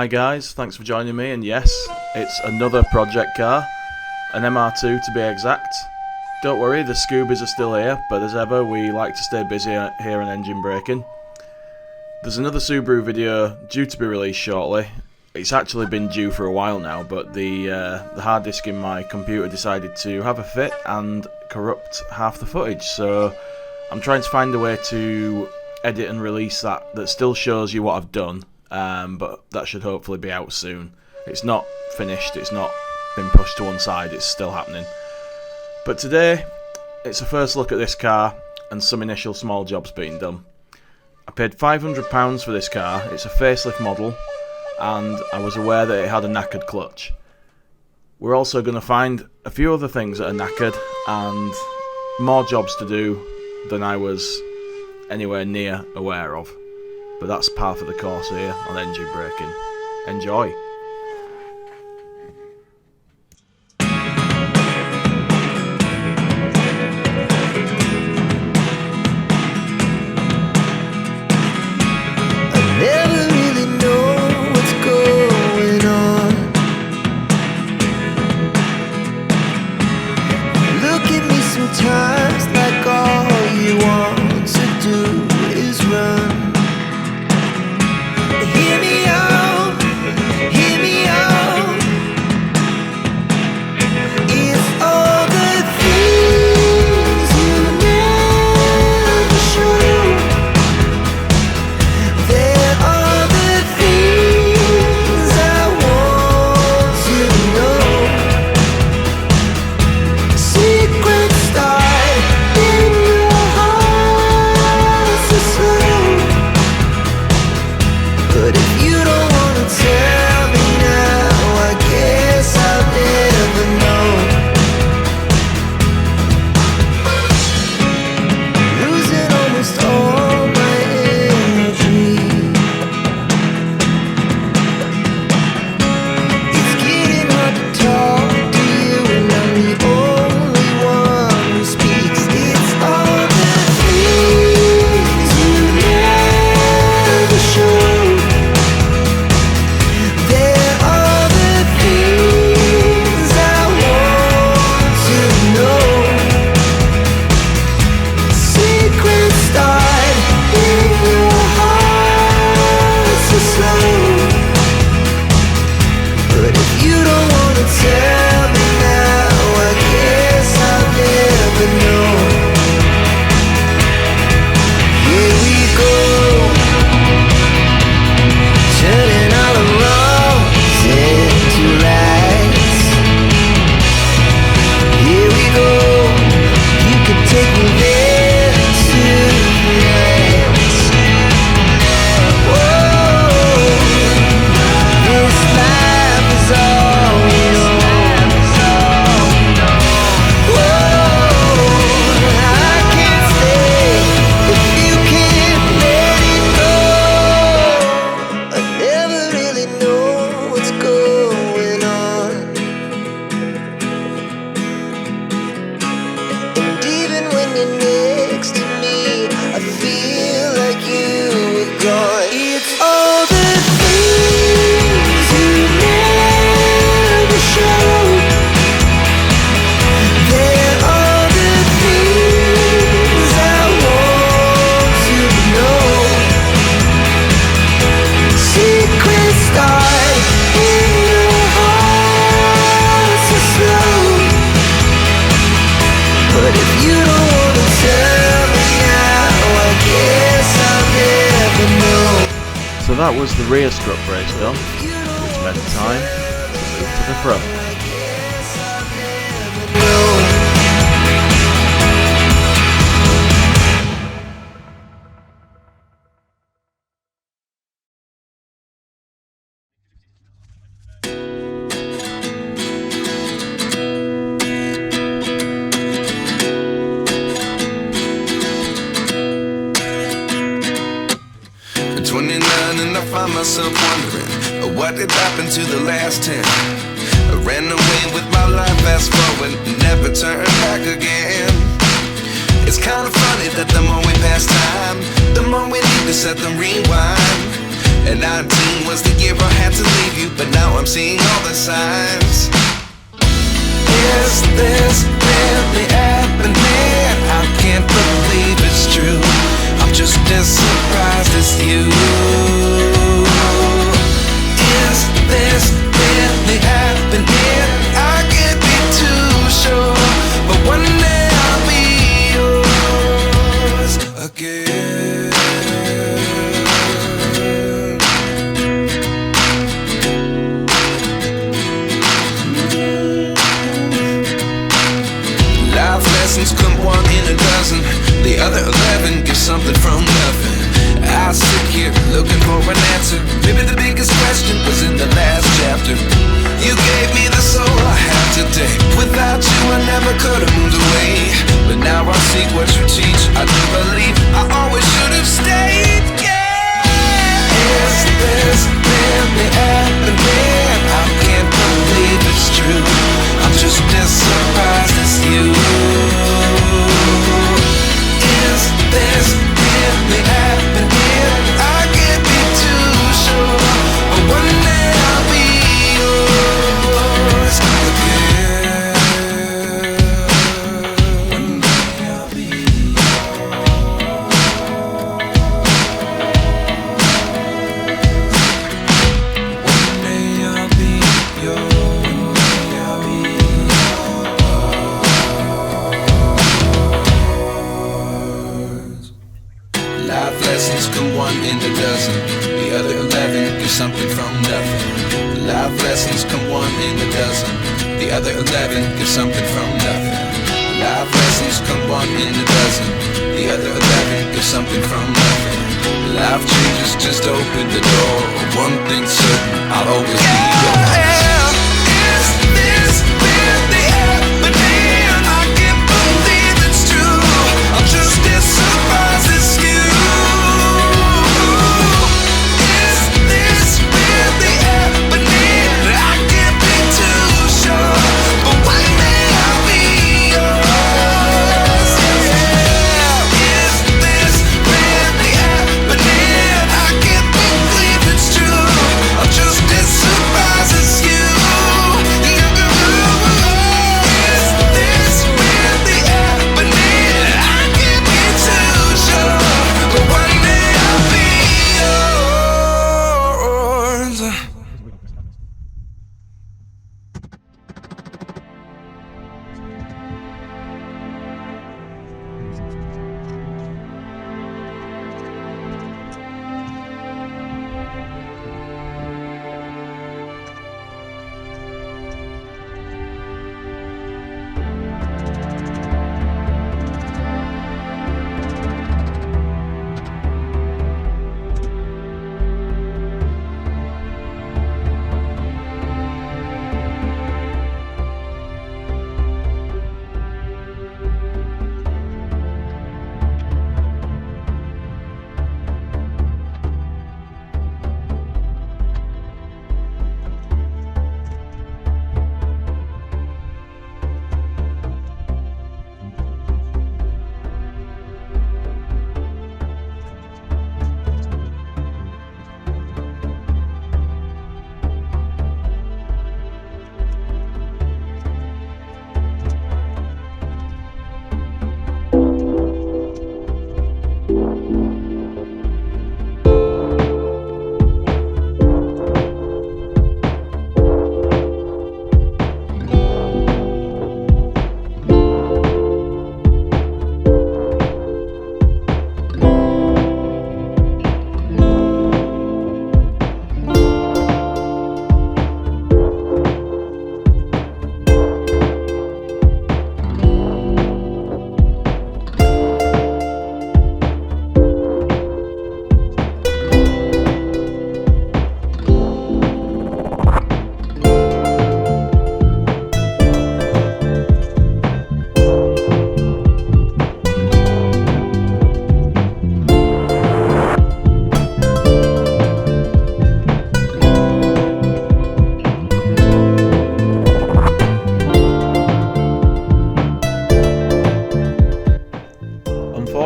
Hi guys, thanks for joining me, and yes, it's another project car, an MR2 to be exact. Don't worry, the Scoobies are still here, but as ever we like to stay busy here on engine braking. There's another Subaru video due to be released shortly. It's actually been due for a while now, but the hard disk in my computer decided to have a fit and corrupt half the footage, so I'm trying to find a way to edit and release that still shows you what I've done. But that should hopefully be out soon. It's not finished, it's not been pushed to one side, it's still happening. But today, it's a first look at this car and some initial small jobs being done. I paid £500 for this car, it's a facelift model, and I was aware that it had a knackered clutch. We're also going to find a few other things that are knackered and more jobs to do than I was anywhere near aware of. But that's part of the course here on engine braking. Enjoy! Sometimes like all you want to do is run. Hear me out, hear me out. It's all the things you never show. There are the things I want to know. Secrets but if you don't wanna tell me now, I guess I'll never know. Losing almost all my energy. It's getting hard to talk to you, and I'm the only one who speaks. It's all the things you never show. So that was the rear strut brace done, which meant time to move to the front. And I find myself wondering, what did happen to the last 10? I ran away with my life, fast forward, never turn back again. It's kind of funny that the more we pass time, the more we need to set the rewind. And 19 was the year I had to leave you, but now I'm seeing all the signs. Is this really happening? I can't believe it's true. I'm just as surprised as you. Is this really happening? I can't be too sure, but one day I'll be yours again. Life lessons come one in a dozen. The other 11 give something from nothing. I sit here looking for an answer. Maybe the biggest question was in the last chapter. You gave me the soul I have today. Without you I never could have moved away. But now I see what you teach. I do believe I always should have stayed. Yeah. Is this really happening? I can't believe it's true. I'm just as surprised as you. Is this really happening? I can't be too sure, but one day I'll be yours again. One day I'll be One day I'll be yours. I'll be yours. Life lessons come one in a dozen. The other 11 give something from nothing. Life lessons come one in a dozen. The other 11 give something from nothing. Life lessons come one in a dozen. The other 11 give something from nothing. Life changes just open the door. One thing's certain, I'll always be yours. Is this really happening? I can't believe it's true. I'm just as surprised as you. Is this really happening? I can't be too sure, but one day I'll be yours. Yeah. Is this really happening? I can't believe it's true. I'm just as surprised as you.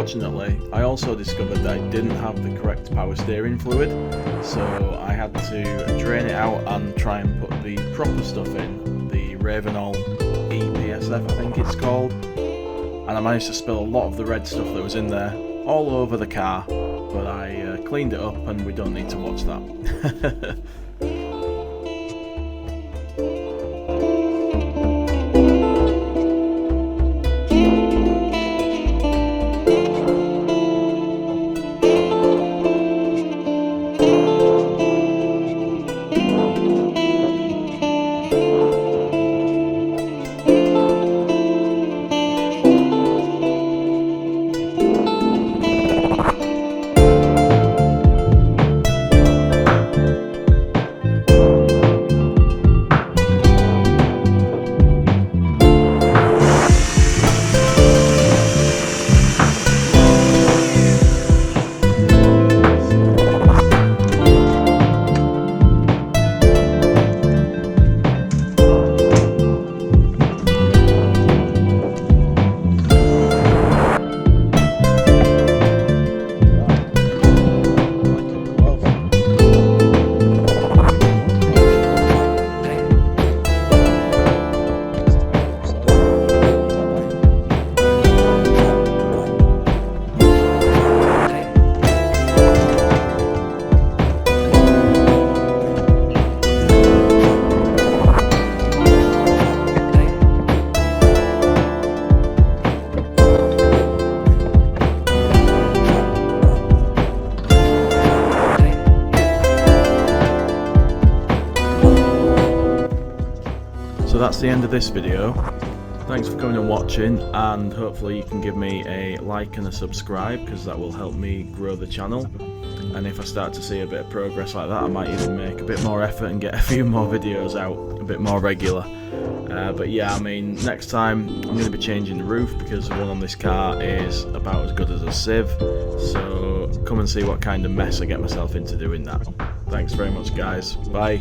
unfortunately, I also discovered that I didn't have the correct power steering fluid, so I had to drain it out and try and put the proper stuff in, the Ravenol EPSF I think it's called, and I managed to spill a lot of the red stuff that was in there all over the car, but I cleaned it up and we don't need to watch that. So that's the end of this video. Thanks for coming and watching, and hopefully you can give me a like and a subscribe, because that will help me grow the channel. And if I start to see a bit of progress like that, I might even make a bit more effort and get a few more videos out a bit more regular. But yeah, I mean, next time I'm going to be changing the roof, because the one on this car is about as good as a sieve. So come and see what kind of mess I get myself into doing that. Thanks very much guys, bye.